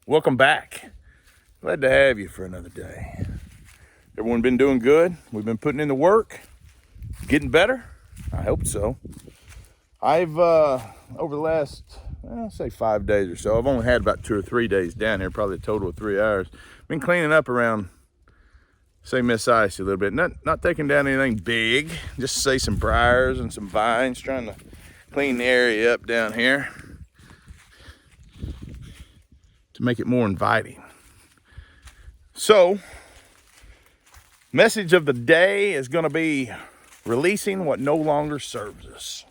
Welcome back. Glad to have you for another day. Everyone been doing good? We've been putting in the work, getting better? I hope so. I've, over the last, say 5 days or so, I've only had about 2 or 3 days down here, probably a total of 3 hours. Been cleaning up around, say, Miss Icy a little bit. Not taking down anything big, just say some briars and some vines, trying to clean the area up down here to make it more inviting. So, message of the day is going to be releasing what no longer serves us.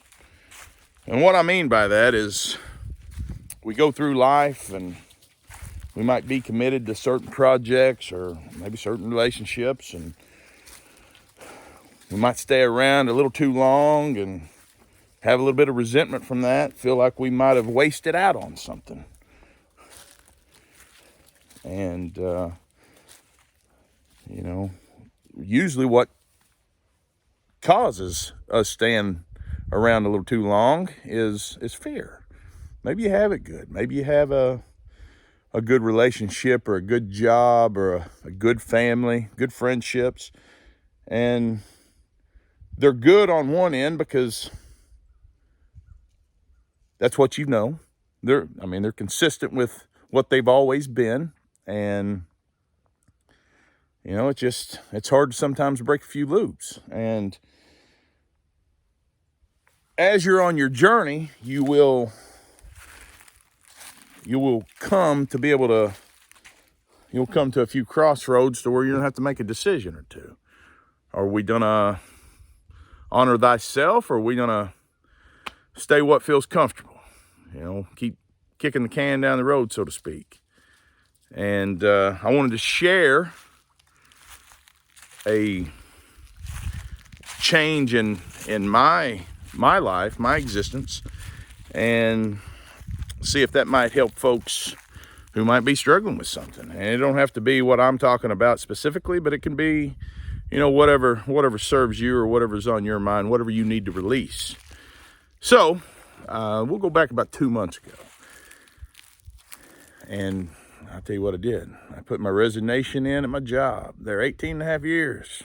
And what I mean by that is we go through life and we might be committed to certain projects or maybe certain relationships, and we might stay around a little too long and have a little bit of resentment from that, feel like we might have wasted out on something. And, usually what causes us staying around a little too long is fear. Maybe you have it good. Maybe you have a good relationship or a good job or a good family, good friendships. And they're good on one end because that's what you know. They're consistent with what they've always been. And it's hard to sometimes break a few loops. And as you're on your journey, you will come to be able to, you'll come to a few crossroads to where you're gonna have to make a decision or two. Are we gonna honor thyself, or are we gonna stay what feels comfortable? Keep kicking the can down the road, so to speak. And I wanted to share a change in my life, my existence, and see if that might help folks who might be struggling with something. And it don't have to be what I'm talking about specifically, but it can be, whatever serves you or whatever's on your mind, whatever you need to release. So we'll go back about 2 months ago. And I'll tell you what I did. I put my resignation in at my job. There 18 and a half years.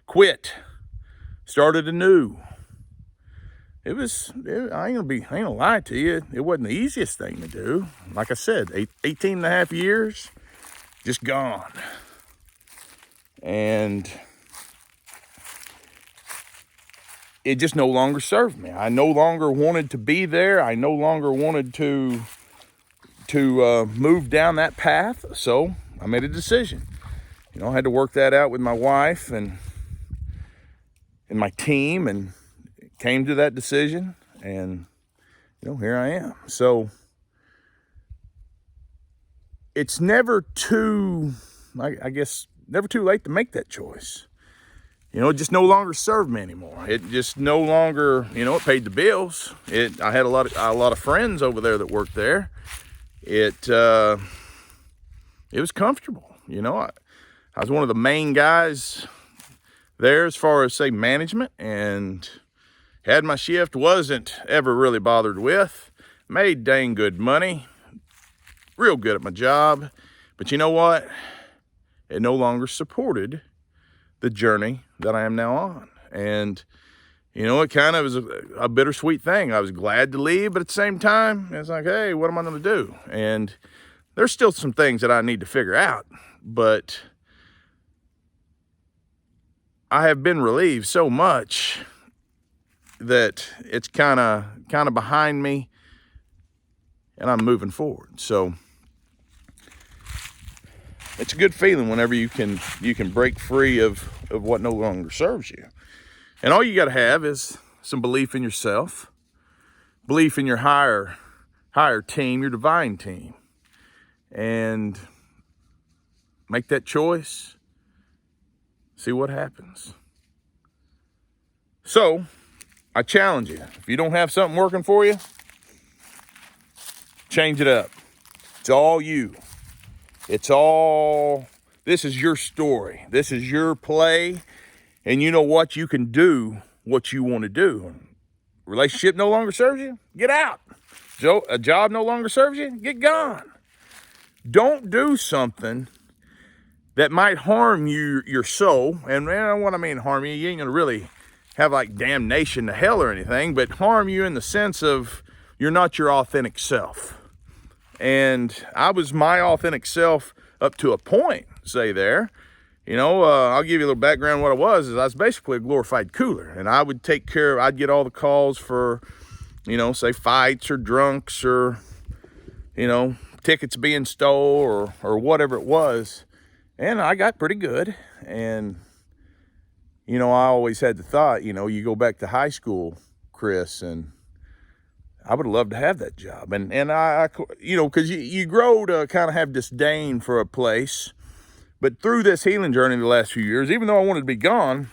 Quit. Started anew. I ain't gonna lie to you. It wasn't the easiest thing to do. Like I said, 18 and a half years, just gone. And it just no longer served me. I no longer wanted to be there. I no longer wanted to move down that path. So I made a decision. I had to work that out with my wife and my team, and came to that decision, and here I am. So it's never too, I guess, never too late to make that choice. It just no longer served me anymore. It just no longer, it paid the bills. I had a lot of friends over there that worked there. It was comfortable. I was one of the main guys there as far as, say, management, and had my shift, wasn't ever really bothered with, made dang good money, real good at my job. But you know what? It no longer supported the journey that I am now on. And, it kind of was a bittersweet thing. I was glad to leave, but at the same time, it's like, hey, what am I going to do? And there's still some things that I need to figure out, but I have been relieved so much that it's kind of behind me, and I'm moving forward. So it's a good feeling whenever you can break free of what no longer serves you. And all you got to have is some belief in yourself, belief in your higher team, your divine team, and make that choice. See what happens. So I challenge you. If you don't have something working for you, change it up. It's all you. This is your story. This is your play. And you know what? You can do what you want to do. Relationship no longer serves you? Get out. A job no longer serves you? Get gone. don't do something that might harm your soul. And what I mean harm you ain't gonna really have like damnation to hell or anything, but harm you in the sense of you're not your authentic self. And I was my authentic self up to a point, say there. I'll give you a little background. What I was basically a glorified cooler, and I would take care of, I'd get all the calls for, say fights or drunks or, tickets being stole or whatever it was. And I got pretty good. And, I always had the thought, you go back to high school, Chris, and I would love to have that job. And I because you grow to kind of have disdain for a place. But through this healing journey the last few years, even though I wanted to be gone,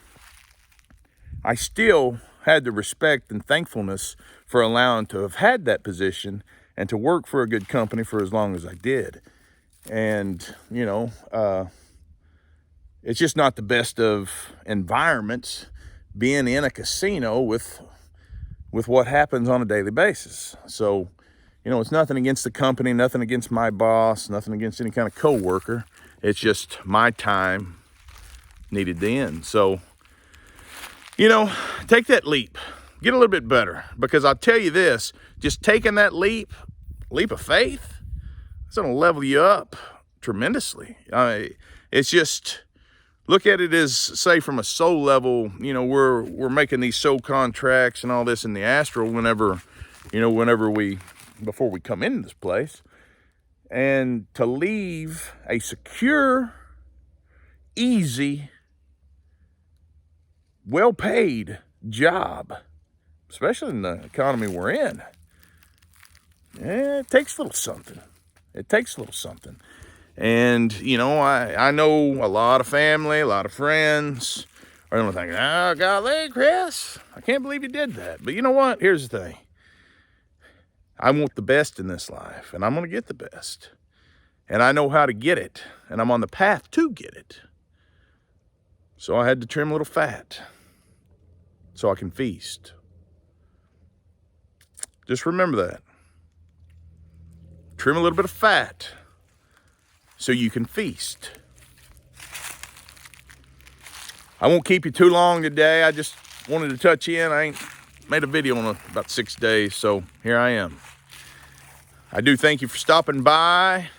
I still had the respect and thankfulness for allowing to have had that position and to work for a good company for as long as I did. And, it's just not the best of environments being in a casino with what happens on a daily basis. So, it's nothing against the company, nothing against my boss, nothing against any kind of coworker. It's just my time needed to end. So, take that leap, get a little bit better, because I'll tell you this, just taking that leap of faith, it's going to level you up tremendously. It's just, look at it as, say, from a soul level, we're making these soul contracts and all this in the astral before we come into this place. And to leave a secure, easy, well-paid job, especially in the economy we're in, it takes a little something. It takes a little something. And, I know a lot of family, a lot of friends are going to think, oh, golly, Chris, I can't believe you did that. But you know what? Here's the thing. I want the best in this life, and I'm going to get the best. And I know how to get it, and I'm on the path to get it. So I had to trim a little fat so I can feast. Just remember that. Trim a little bit of fat so you can feast. I won't keep you too long today. I just wanted to touch in. I ain't made a video in about 6 days, so here I am. I do thank you for stopping by.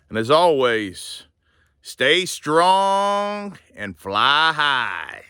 And as always, stay strong and fly high.